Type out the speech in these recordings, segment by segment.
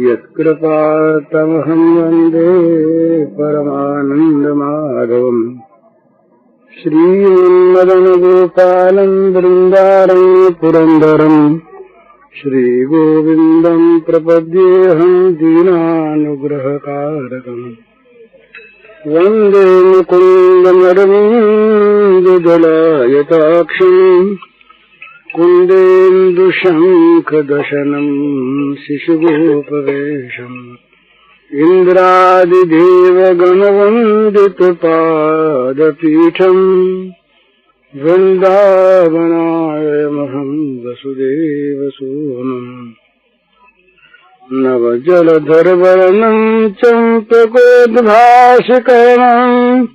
यत्कृपातमहं वन्दे परमानन्दमाधवम् श्रीमन्मदनगोपालं बृन्दारं पुरन्दरम् श्रीगोविन्दं प्रपद्येऽहं दीनानुग्रहकारकम् वन्दे मुकुन्दमरविन्ददलायताक्षम् कुन्देन्दुशङ्खदशनम् शिशुगोपवेशम् इन्द्रादिदेवगणवन्दितपादपीठम् वृन्दावनायमहं वसुदेवसूनुम् नवजलधरवर्णम् चम्पकोद्भासिकरणम्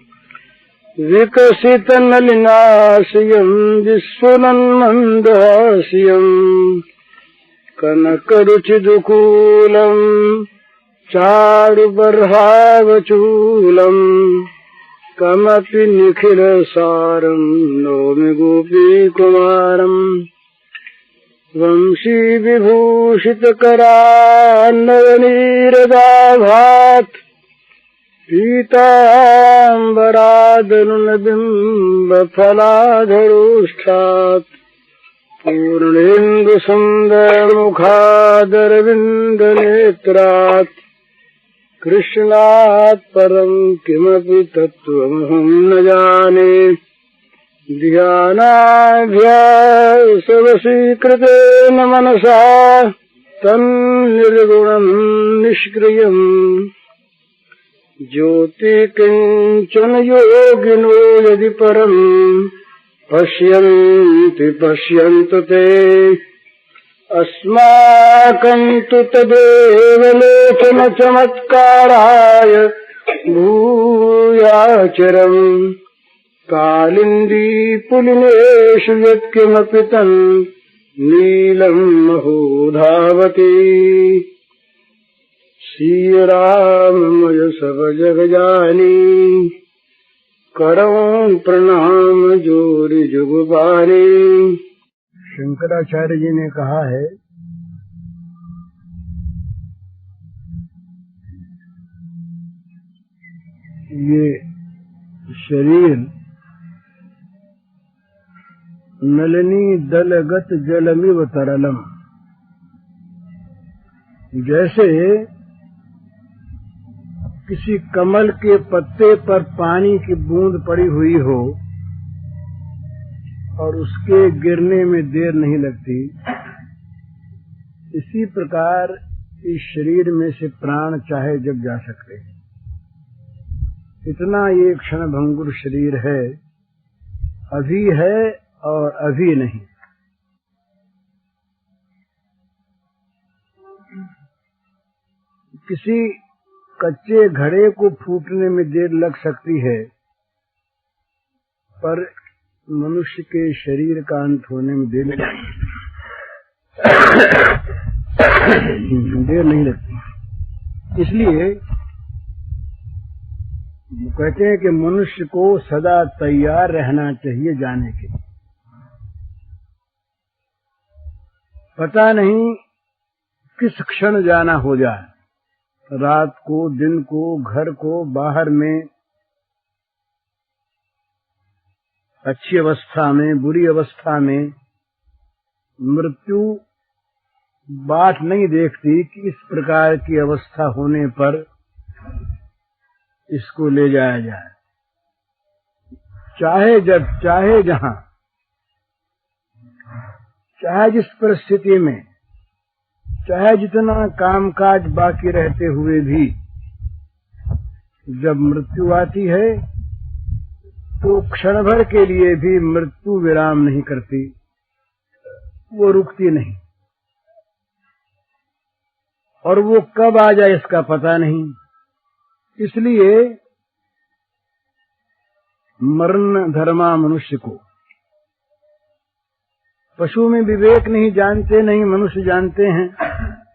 विकसितनलिनाशयम् विस्फुरन्मन्दहास्यम् कनकरुचिदुकूलम् चारुबर्हावचूलम् कमपि निखिलसारम् नौमि गोपीकुमारम् वंशीविभूषितकरान्नयनीरदाभात् पीताम्बरादनुनबिम्बफलाधरोष्ठात् पूर्णेन्दुसुन्दरमुखादरविन्दनेत्रात् कृष्णात् परम् किमपि तत्त्वमहं न जाने ध्यानाभ्यासवशीकृतेन मनसा तन्निर्गुणम् निष्क्रियम् ज्योति किञ्चन योगिनो यदि परम् पश्यन्ति पश्यन्तु ते अस्माकम् तु तदेव लोचन चमत्काराय भूयाचरम् कालिन्दी पुलिनेषु यत्किमपि तन् नीलम् महो धावति श्रीराममय सब जग जानी करऊं प्रणाम जोरि जुगबानी। शंकराचार्य जी ने कहा है ये शरीर नलिनी दलगत जलमिव तरलम, जैसे किसी कमल के पत्ते पर पानी की बूंद पड़ी हुई हो और उसके गिरने में देर नहीं लगती, इसी प्रकार इस शरीर में से प्राण चाहे जब जा सकते। इतना ये क्षणभंगुर शरीर है, अभी है और अभी नहीं। किसी कच्चे घड़े को फूटने में देर लग सकती है, पर मनुष्य के शरीर का अंत होने में देर नहीं लगती। इसलिए कहते हैं कि मनुष्य को सदा तैयार रहना चाहिए जाने के। पता नहीं किस क्षण जाना हो जाए, रात को, दिन को, घर को, बाहर में, अच्छी अवस्था में, बुरी अवस्था में। मृत्यु बाट नहीं देखती कि इस प्रकार की अवस्था होने पर इसको ले जाया जाए। चाहे जब, चाहे जहां, चाहे जिस परिस्थिति में, चाहे जितना कामकाज बाकी रहते हुए भी, जब मृत्यु आती है तो क्षण भर के लिए भी मृत्यु विराम नहीं करती, वो रुकती नहीं, और वो कब आ जाए इसका पता नहीं। इसलिए मरण धर्मा मनुष्य को, पशु में विवेक नहीं जानते, नहीं मनुष्य जानते हैं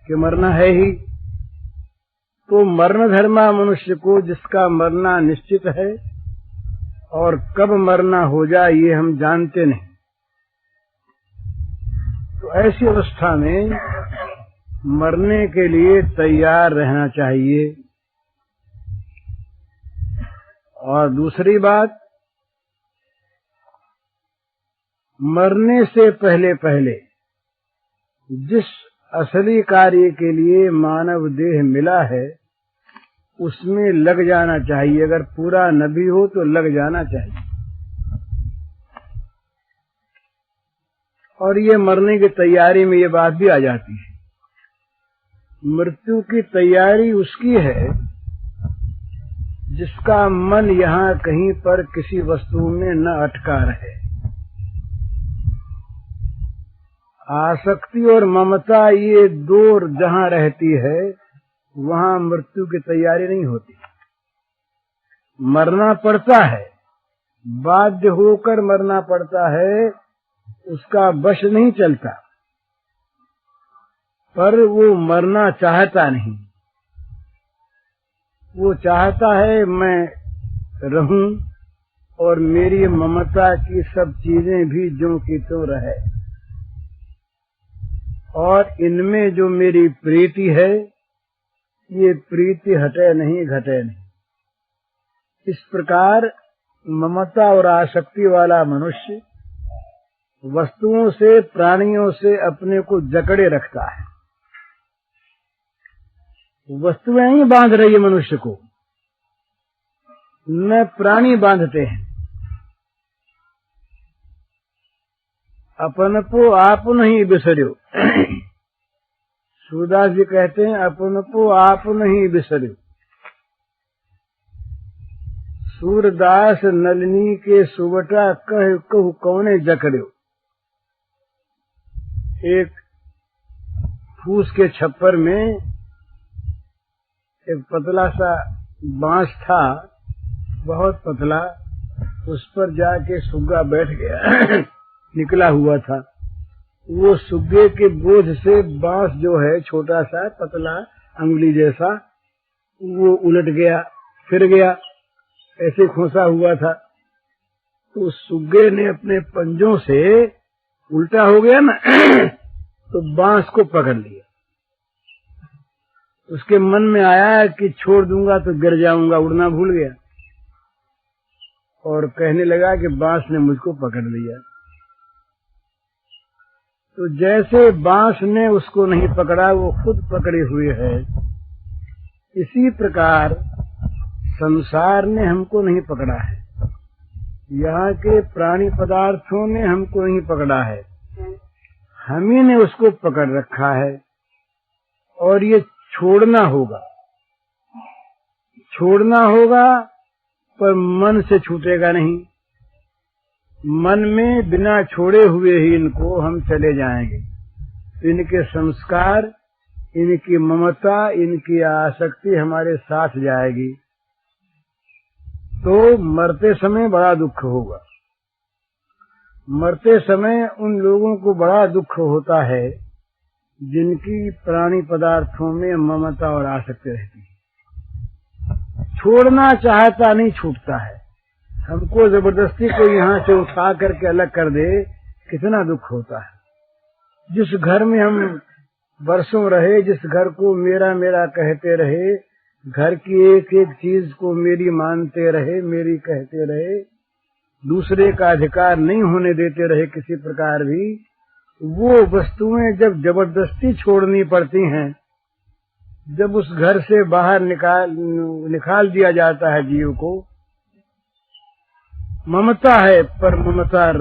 कि मरना है ही। तो मरण धर्मा मनुष्य को, जिसका मरना निश्चित है और कब मरना हो जाए ये हम जानते नहीं। तो ऐसी अवस्था में मरने के लिए तैयार रहना चाहिए। और दूसरी बात, मरने से पहले पहले जिस असली कार्य के लिए मानव देह मिला है उसमें लग जाना चाहिए। अगर पूरा न भी हो तो लग जाना चाहिए। और ये मरने की तैयारी में ये बात भी आ जाती है। मृत्यु की तैयारी उसकी है जिसका मन यहाँ कहीं पर किसी वस्तु में न अटका रहे। आसक्ति और ममता ये दो जहाँ रहती है वहाँ मृत्यु की तैयारी नहीं होती। मरना पड़ता है, बाध्य होकर मरना पड़ता है, उसका वश नहीं चलता, पर वो मरना चाहता नहीं। वो चाहता है मैं रहूं और मेरी ममता की सब चीजें भी ज्यों की त्यों रहे, और इनमें जो मेरी प्रीति है ये प्रीति हटे नहीं, घटे नहीं। इस प्रकार ममता और आसक्ति वाला मनुष्य वस्तुओं से, प्राणियों से अपने को जकड़े रखता है। वस्तुएं ही बांध रही है मनुष्य को, न प्राणी बांधते हैं। अपन को आप नहीं बिसर्यो। सूरदास जी कहते हैं अपन को आप नहीं बिसर्यो। सूरदास नलिनी के सुवटा कह कहु कौने जकड़्यो। एक फूस के छप्पर में एक पतला सा बांस था, बहुत पतला, उस पर जाके सुग्गा बैठ गया। निकला हुआ था। वो सुग्गे के बोझ से बांस जो है छोटा सा पतला अंगुली जैसा, वो उलट गया, फिर गया, ऐसे खोसा हुआ था। तो सुग्गे ने अपने पंजों से, उल्टा हो गया ना, तो बांस को पकड़ लिया। उसके मन में आया कि छोड़ दूंगा तो गिर जाऊंगा, उड़ना भूल गया और कहने लगा कि बांस ने मुझको पकड़ लिया। तो जैसे बांस ने उसको नहीं पकड़ा, वो खुद पकड़े हुए है, इसी प्रकार संसार ने हमको नहीं पकड़ा है, यहाँ के प्राणी पदार्थों ने हमको नहीं पकड़ा है, हम ही ने उसको पकड़ रखा है। और ये छोड़ना होगा, छोड़ना होगा, पर मन से छूटेगा नहीं। मन में बिना छोड़े हुए ही इनको हम चले जाएंगे। इनके संस्कार, इनकी ममता, इनकी आसक्ति हमारे साथ जाएगी, तो मरते समय बड़ा दुख होगा। मरते समय उन लोगों को बड़ा दुख होता है जिनकी प्राणी पदार्थों में ममता और आसक्ति रहती है। छोड़ना चाहता नहीं, छूटता है। हमको जबरदस्ती कोई यहाँ से उठा करके अलग कर दे, कितना दुख होता है। जिस घर में हम बरसों रहे, जिस घर को मेरा मेरा कहते रहे, घर की एक एक चीज को मेरी मानते रहे, मेरी कहते रहे, दूसरे का अधिकार नहीं होने देते रहे किसी प्रकार भी, वो वस्तुएं जब जबरदस्ती छोड़नी पड़ती हैं, जब उस घर से बाहर निकाल दिया जाता है जीव को, ममता है पर ममता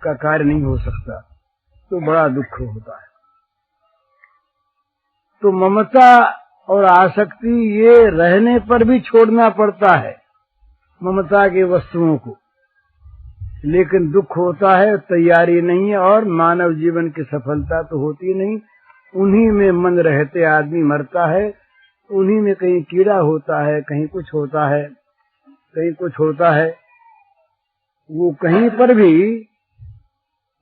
का कार्य नहीं हो सकता, तो बड़ा दुख होता है। तो ममता और आसक्ति ये रहने पर भी छोड़ना पड़ता है ममता की वस्तुओं को, लेकिन दुख होता है, तैयारी नहीं है, और मानव जीवन की सफलता तो होती नहीं। उन्हीं में मन रहते आदमी मरता है, उन्हीं में कहीं कीड़ा होता है, कहीं कुछ होता है, कहीं कुछ होता है। वो कहीं पर भी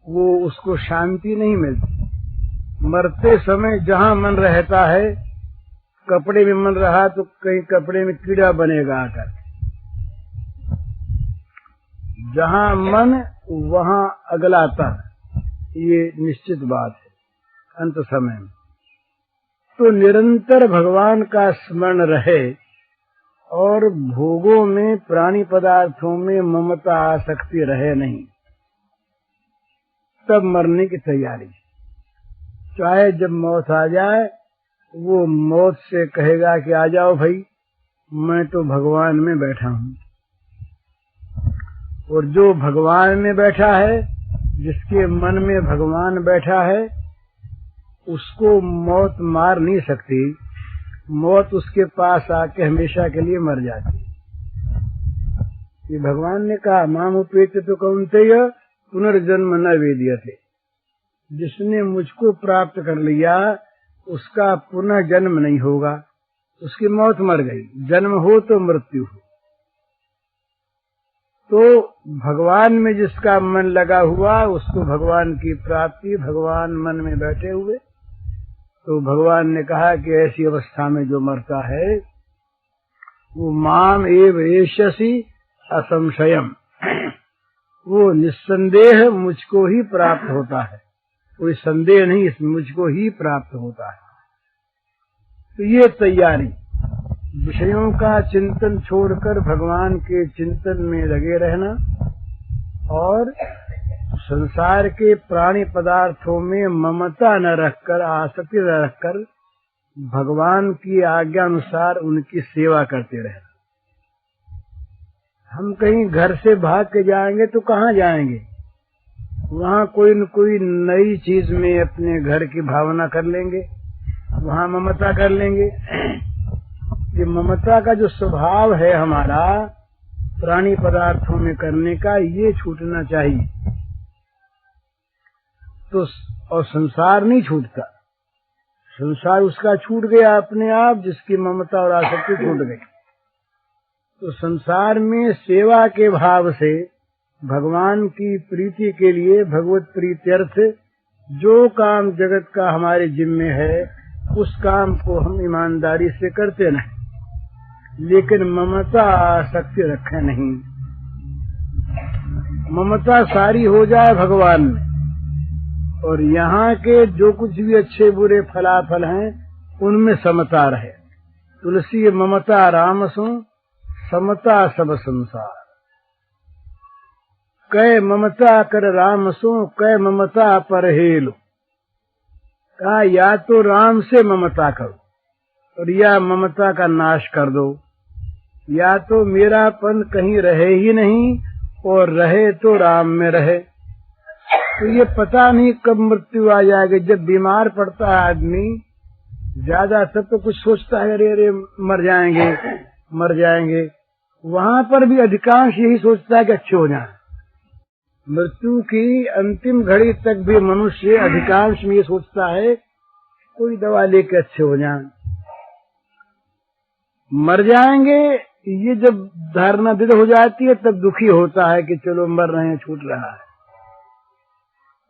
वो उसको शांति नहीं मिलती। मरते समय जहाँ मन रहता है, कपड़े में मन रहा तो कहीं कपड़े में कीड़ा बनेगा आकर। जहाँ मन वहाँ अगलाता है, ये निश्चित बात है। अंत समय में। तो निरंतर भगवान का स्मरण रहे और भोगों में, प्राणी पदार्थों में ममता आसक्ति रहे नहीं, तब मरने की तैयारी। चाहे जब मौत आ जाए, वो मौत से कहेगा कि आ जाओ भाई, मैं तो भगवान में बैठा हूँ। और जो भगवान में बैठा है, जिसके मन में भगवान बैठा है, उसको मौत मार नहीं सकती। मौत उसके पास आके हमेशा के लिए मर जाती। ये भगवान ने कहा, मामुपेत्य तो कौन्तेय पुनर्जन्म न वेद्यते। जिसने मुझको प्राप्त कर लिया उसका पुनः जन्म नहीं होगा। उसकी मौत मर गई, जन्म हो तो मृत्यु हो। तो भगवान में जिसका मन लगा हुआ उसको भगवान की प्राप्ति, भगवान मन में बैठे हुए। तो भगवान ने कहा कि ऐसी अवस्था में जो मरता है वो माम एव एष्यसि असंशयम, वो निस्संदेह मुझको ही प्राप्त होता है। कोई संदेह नहीं, इसमें मुझको ही प्राप्त होता है। तो ये तैयारी, विषयों का चिंतन छोड़कर भगवान के चिंतन में लगे रहना और संसार के प्राणी पदार्थों में ममता न रखकर, आसक्ति न रखकर, भगवान की आज्ञा अनुसार उनकी सेवा करते रहना। हम कहीं घर से भाग के जाएंगे तो कहाँ जाएंगे? वहाँ कोई न कोई नई चीज में अपने घर की भावना कर लेंगे, वहाँ ममता कर लेंगे। ये ममता का जो स्वभाव है हमारा प्राणी पदार्थों में करने का, ये छूटना चाहिए। तो और संसार नहीं छूटता, संसार उसका छूट गया अपने आप, जिसकी ममता और आसक्ति छूट गई। तो संसार में सेवा के भाव से भगवान की प्रीति के लिए, भगवत प्रीत्यर्थ जो काम जगत का हमारे जिम्मे है, उस काम को हम ईमानदारी से करते नहीं, लेकिन ममता आसक्ति रखें नहीं। ममता सारी हो जाए भगवान में, और यहाँ के जो कुछ भी अच्छे बुरे फलाफल हैं उनमें समता रहे। तुलसी ममता राम सो, समता सब संसार। कै ममता कर राम सो, कै ममता पर हेलो। कहा या तो राम से ममता करो और या ममता का नाश कर दो, या तो मेरापन कहीं रहे ही नहीं और रहे तो राम में रहे। तो ये पता नहीं कब मृत्यु आ जाएगी। जब बीमार पड़ता है आदमी, ज्यादातर तो कुछ सोचता है, अरे अरे मर जाएंगे मर जाएंगे। वहां पर भी अधिकांश यही सोचता है कि अच्छे हो जाए। मृत्यु की अंतिम घड़ी तक भी मनुष्य अधिकांश में ये सोचता है कोई दवा लेके अच्छे हो जाए, मर जाएंगे। ये जब धारणा दृढ़ हो जाती है तब दुखी होता है कि चलो मर रहे हैं, छूट रहा है।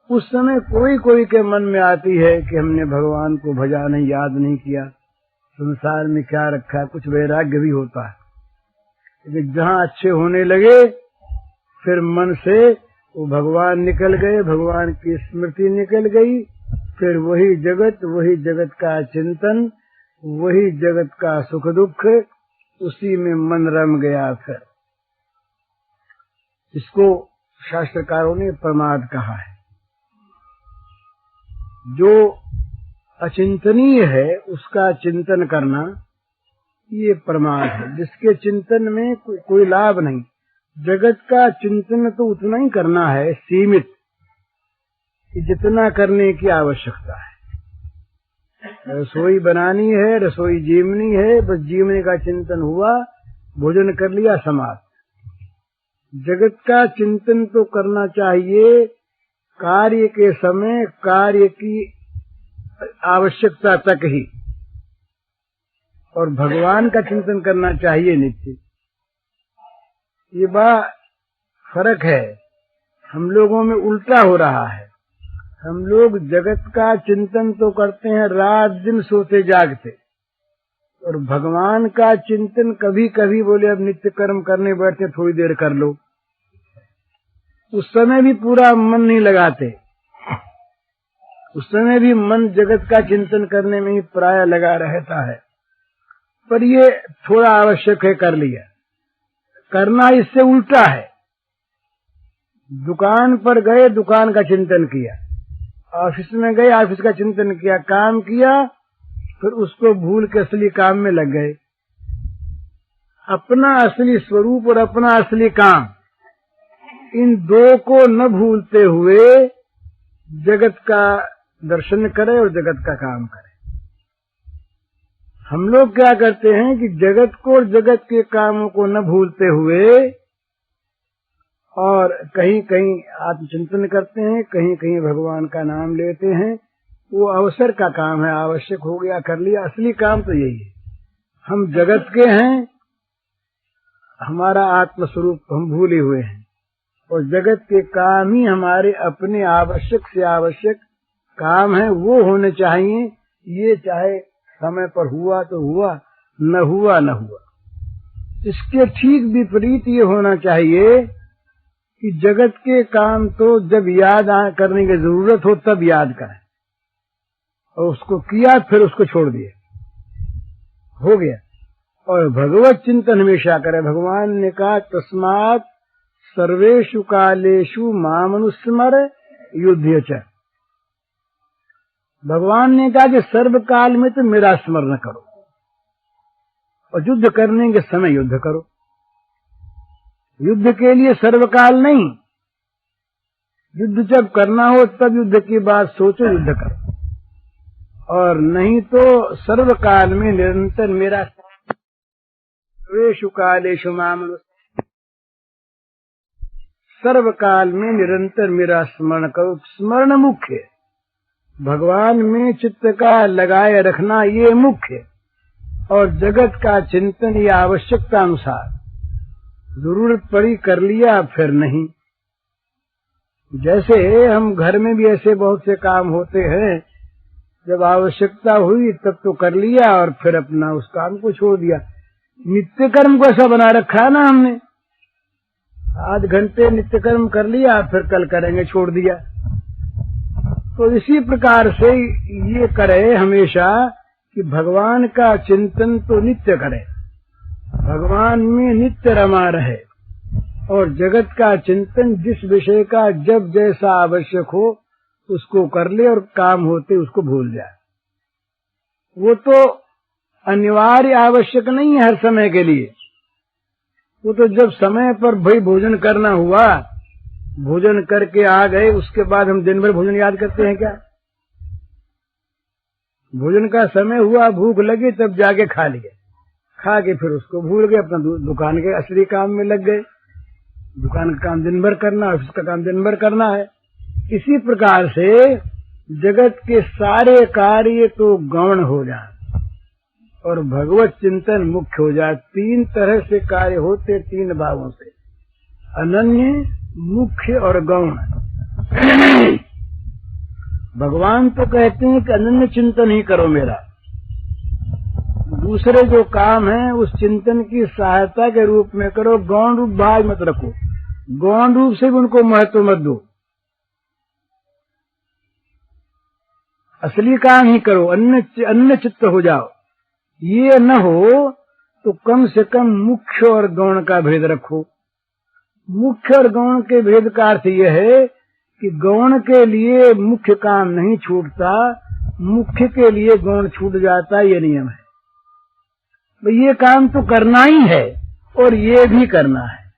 उस समय कोई कोई के मन में आती है कि हमने भगवान को भजा नहीं, याद नहीं किया, संसार में क्या रखा, कुछ वैराग्य भी होता है। लेकिन जहाँ अच्छे होने लगे फिर मन से वो भगवान निकल गए, भगवान की स्मृति निकल गई। फिर वही जगत का चिंतन, वही जगत का सुख दुख, उसी में मन रम गया। फिर इसको शास्त्रकारों ने प्रमाद कहा है। जो अचिंतनीय है उसका चिंतन करना ये प्रमाद है, जिसके चिंतन में कोई लाभ नहीं। जगत का चिंतन तो उतना ही करना है, सीमित, कि जितना करने की आवश्यकता है। रसोई बनानी है, रसोई जीवनी है, बस जीवने का चिंतन हुआ, भोजन कर लिया, समाप्त। जगत का चिंतन तो करना चाहिए कार्य के समय, कार्य की आवश्यकता तक ही, और भगवान का चिंतन करना चाहिए नित्य। ये बड़ा फर्क है, हम लोगों में उल्टा हो रहा है। हम लोग जगत का चिंतन तो करते हैं रात दिन सोते जागते, और भगवान का चिंतन कभी कभी बोले अब नित्य कर्म करने बैठते थोड़ी देर कर लो, उस समय भी पूरा मन नहीं लगाते। उस समय भी मन जगत का चिंतन करने में ही प्राय लगा रहता है। पर ये थोड़ा आवश्यक है, कर लिया। करना इससे उल्टा है। दुकान पर गए, दुकान का चिंतन किया, ऑफिस में गए, ऑफिस का चिंतन किया, काम किया, फिर उसको भूल के असली काम में लग गए। अपना असली स्वरूप और अपना असली काम, इन दो को न भूलते हुए जगत का दर्शन करे और जगत का काम करे। हम लोग क्या करते हैं कि जगत को और जगत के कामों को न भूलते हुए और कहीं कहीं आत्मचिंतन करते हैं, कहीं कहीं भगवान का नाम लेते हैं। वो अवसर का काम है, आवश्यक हो गया कर लिया। असली काम तो यही है, हम जगत के हैं, हमारा आत्मस्वरूप हम भूले हुए हैं, और जगत के काम ही हमारे अपने आवश्यक से आवश्यक काम है, वो होने चाहिए। ये चाहे समय पर हुआ तो हुआ, न हुआ न हुआ। इसके ठीक विपरीत ये होना चाहिए कि जगत के काम तो जब याद करने की जरूरत हो तब याद करें, और उसको किया फिर उसको छोड़ दिए, हो गया। और भगवत चिंतन हमेशा करें। भगवान ने कहा तस्मात् सर्वेषु कालेषु मामनुस्मर युध्य च। भगवान ने कहा कि सर्व काल में तो मेरा स्मरण करो, और युद्ध करने के समय युद्ध करो। युद्ध के लिए सर्वकाल नहीं, युद्ध जब करना हो तब युद्ध की बात सोचो, युद्ध करो, और नहीं तो सर्वकाल में निरंतर मेरा सर्वेषु कालेषु मामनुस्मर, सर्वकाल में निरंतर मेरा स्मरण करो। स्मरण मुख्य है, भगवान में चित्त का लगाए रखना ये मुख्य है, और जगत का चिंतन ये आवश्यकता अनुसार जरूरत पड़ी कर लिया, फिर नहीं। जैसे हम घर में भी ऐसे बहुत से काम होते हैं, जब आवश्यकता हुई तब तो कर लिया और फिर अपना उस काम को छोड़ दिया। नित्य कर्म को ऐसा बना रखा है ना हमने, आध घंटे नित्य कर्म कर लिया, फिर कल करेंगे, छोड़ दिया। तो इसी प्रकार से ये करे हमेशा कि भगवान का चिंतन तो नित्य करे, भगवान में नित्य रमा रहे, और जगत का चिंतन जिस विषय का जब जैसा आवश्यक हो उसको कर ले, और काम होते उसको भूल जाए। वो तो अनिवार्य आवश्यक नहीं है हर समय के लिए, वो तो जब समय पर भाई भोजन करना हुआ, भोजन करके आ गए, उसके बाद हम दिन भर भोजन याद करते हैं क्या? भोजन का समय हुआ, भूख लगी, तब जाके खा लिए, खा के फिर उसको भूल गए, अपना दुकान के असली काम में लग गए। दुकान का काम दिन भर करना, ऑफिस का काम दिन भर करना है। इसी प्रकार से जगत के सारे कार्य तो गौण हो जाए और भगवत चिंतन मुख्य हो जाए। तीन तरह से कार्य होते, तीन भावों से, अनन्य, मुख्य और गौण। भगवान तो कहते हैं कि अनन्य चिंतन ही करो मेरा, दूसरे जो काम है उस चिंतन की सहायता के रूप में करो, गौण रूप भाव मत रखो, गौण रूप से भी उनको महत्व मत दो, असली काम ही करो, अन्य चित्त हो जाओ। ये न हो तो कम से कम मुख्य और गौण का भेद रखो। मुख्य और गौण के भेद का अर्थ यह है कि गौण के लिए मुख्य काम नहीं छूटता, मुख्य के लिए गौण छूट जाता, ये नियम है। भाई ये काम तो करना ही है और ये भी करना है,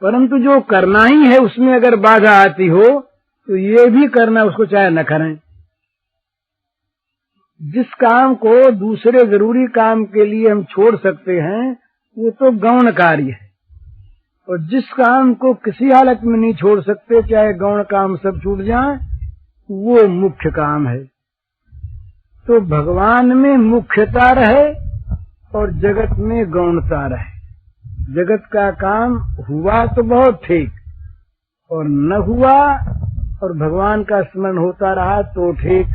परंतु जो करना ही है उसमें अगर बाधा आती हो तो ये भी करना, उसको चाहे न करें। जिस काम को दूसरे जरूरी काम के लिए हम छोड़ सकते हैं वो तो गौण कार्य है, और जिस काम को किसी हालत में नहीं छोड़ सकते, चाहे गौण काम सब छूट जाए, वो मुख्य काम है। तो भगवान में मुख्यता रहे और जगत में गौणता रहे। जगत का काम हुआ तो बहुत ठीक, और न हुआ और भगवान का स्मरण होता रहा तो ठीक।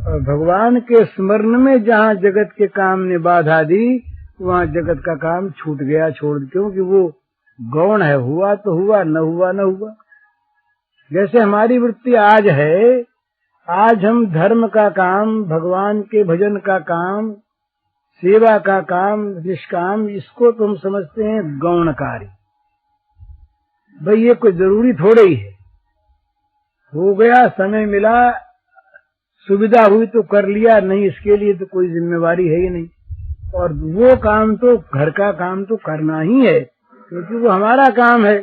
और भगवान के स्मरण में जहाँ जगत के काम ने बाधा दी, वहाँ जगत का काम छूट गया, छोड़, क्योंकि वो गौण है, हुआ तो हुआ, न हुआ न हुआ। जैसे हमारी वृत्ति आज है, आज हम धर्म का काम, भगवान के भजन का काम, सेवा का काम, निष्काम, इसको तुम समझते हैं गौण कार्य। भाई ये कोई जरूरी थोड़े ही है, हो गया, समय मिला, सुविधा हुई तो कर लिया, नहीं इसके लिए तो कोई जिम्मेवारी है ही नहीं। और वो काम तो, घर का काम तो करना ही है, क्योंकि वो हमारा काम है,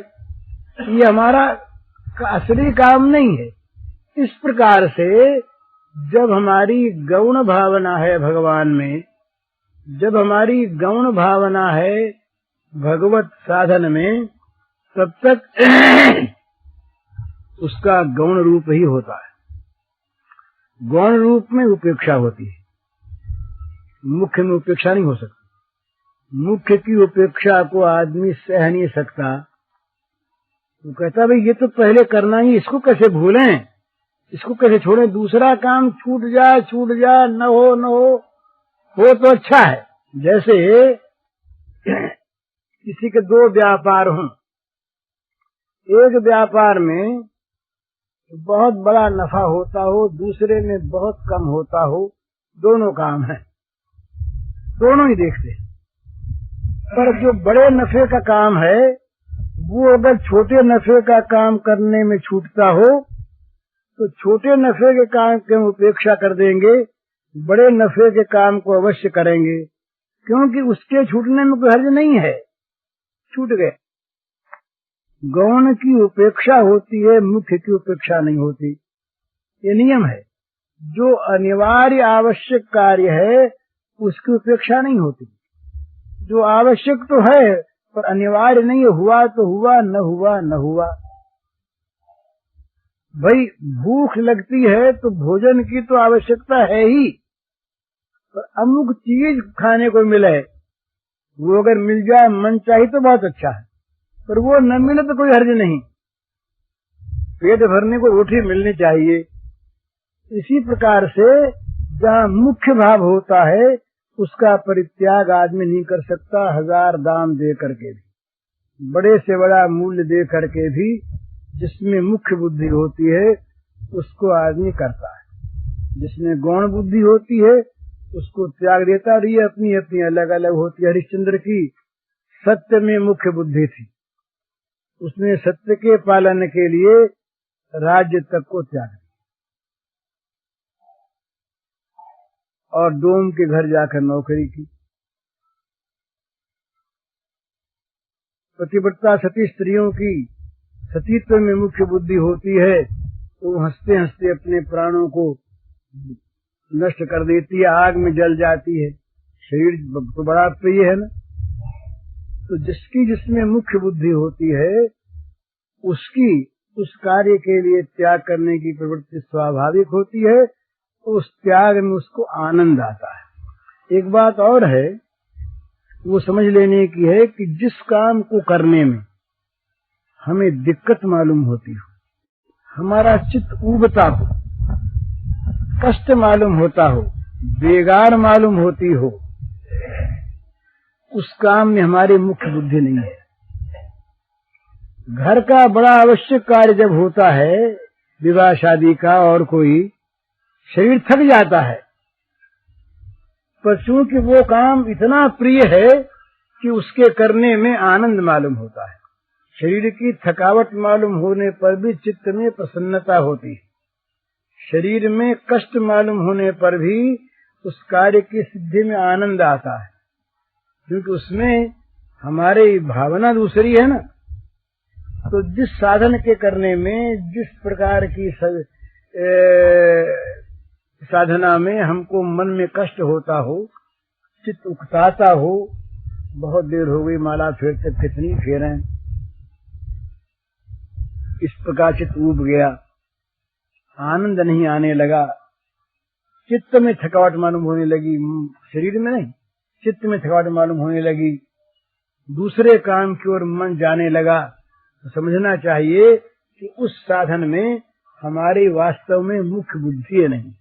ये हमारा असली काम नहीं है। इस प्रकार से जब हमारी गौण भावना है भगवान में, जब हमारी गौण भावना है भगवत साधन में, तब तक उसका गौण रूप ही होता है। गौण रूप में उपेक्षा होती है, मुख्य में उपेक्षा नहीं हो सकती। मुख्य की उपेक्षा को आदमी सह नहीं सकता। वो कहता भाई ये तो पहले करना ही, इसको कैसे भूलें, इसको कैसे छोड़ें, दूसरा काम छूट जाए, न हो तो अच्छा है। जैसे किसी के दो व्यापार हों, एक व्यापार में बहुत बड़ा नफा होता हो, दूसरे में बहुत कम होता हो, दोनों काम है, दोनों ही देखते हैं। पर जो बड़े नफे का काम है, वो अगर छोटे नफे का काम करने में छूटता हो तो छोटे नफे के काम की उपेक्षा कर देंगे, बड़े नफे के काम को अवश्य करेंगे, क्योंकि उसके छूटने में कोई हर्ज नहीं है, छूट गए। गौण की उपेक्षा होती है, मुख्य की उपेक्षा नहीं होती, ये नियम है। जो अनिवार्य आवश्यक कार्य है उसकी उपेक्षा नहीं होती। जो आवश्यक तो है पर अनिवार्य नहीं है, हुआ तो हुआ, न हुआ। भाई भूख लगती है तो भोजन की तो आवश्यकता है ही, पर अमुक चीज खाने को मिले, वो अगर मिल जाए मन चाहे तो बहुत अच्छा है, पर वो न मिले तो कोई हर्ज नहीं। पेट भरने को रोटी मिलनी चाहिए। इसी प्रकार से जहाँ मुख्य भाव होता है उसका परित्याग आदमी नहीं कर सकता, 1000 दाम दे करके भी, बड़े से बड़ा मूल्य दे करके भी जिसमें मुख्य बुद्धि होती है उसको आदमी करता है। जिसमें गौण बुद्धि होती है उसको त्याग देता। और ये अपनी अपनी अलग अलग होती है। हरिश्चंद्र की सत्य में मुख्य बुद्धि थी, उसने सत्य के पालन के लिए राज्य तक को त्याग दिया और डोम के घर जाकर नौकरी की। पतिव्रता सती स्त्रियों की सतीत्व में मुख्य बुद्धि होती है, तो हंसते हंसते अपने प्राणों को नष्ट कर देती है, आग में जल जाती है। शरीर तो बड़ा प्रिय है ना, तो जिसकी जिसमें मुख्य बुद्धि होती है उसकी उस कार्य के लिए त्याग करने की प्रवृत्ति स्वाभाविक होती है, तो उस त्याग में उसको आनंद आता है। एक बात और है, वो समझ लेने की है कि जिस काम को करने में हमें दिक्कत मालूम होती हो, हमारा चित्त ऊबता हो, कष्ट मालूम होता हो, बेगार मालूम होती हो, उस काम में हमारी मुख्य बुद्धि नहीं है। घर का बड़ा आवश्यक कार्य जब होता है, विवाह शादी का और कोई, शरीर थक जाता है, पर चूंकि वो काम इतना प्रिय है कि उसके करने में आनंद मालूम होता है। शरीर की थकावट मालूम होने पर भी चित्त में प्रसन्नता होती है। शरीर में कष्ट मालूम होने पर भी उस कार्य की सिद्धि में आनंद आता है, क्योंकि उसमें हमारी भावना दूसरी है ना। तो जिस साधन के करने में, जिस प्रकार की साधना में हमको मन में कष्ट होता हो, चित्त उकताता हो, बहुत देर हो गई माला फेरते, कितनी फेरें, इस प्रकार चित्त ऊब गया, आनंद नहीं आने लगा, चित्त में थकावट मालूम होने लगी, शरीर में नहीं, चित्त में थकावट मालूम होने लगी, दूसरे काम की ओर मन जाने लगा, तो समझना चाहिए कि उस साधन में हमारी वास्तव में मुख्य बुद्धि नहीं।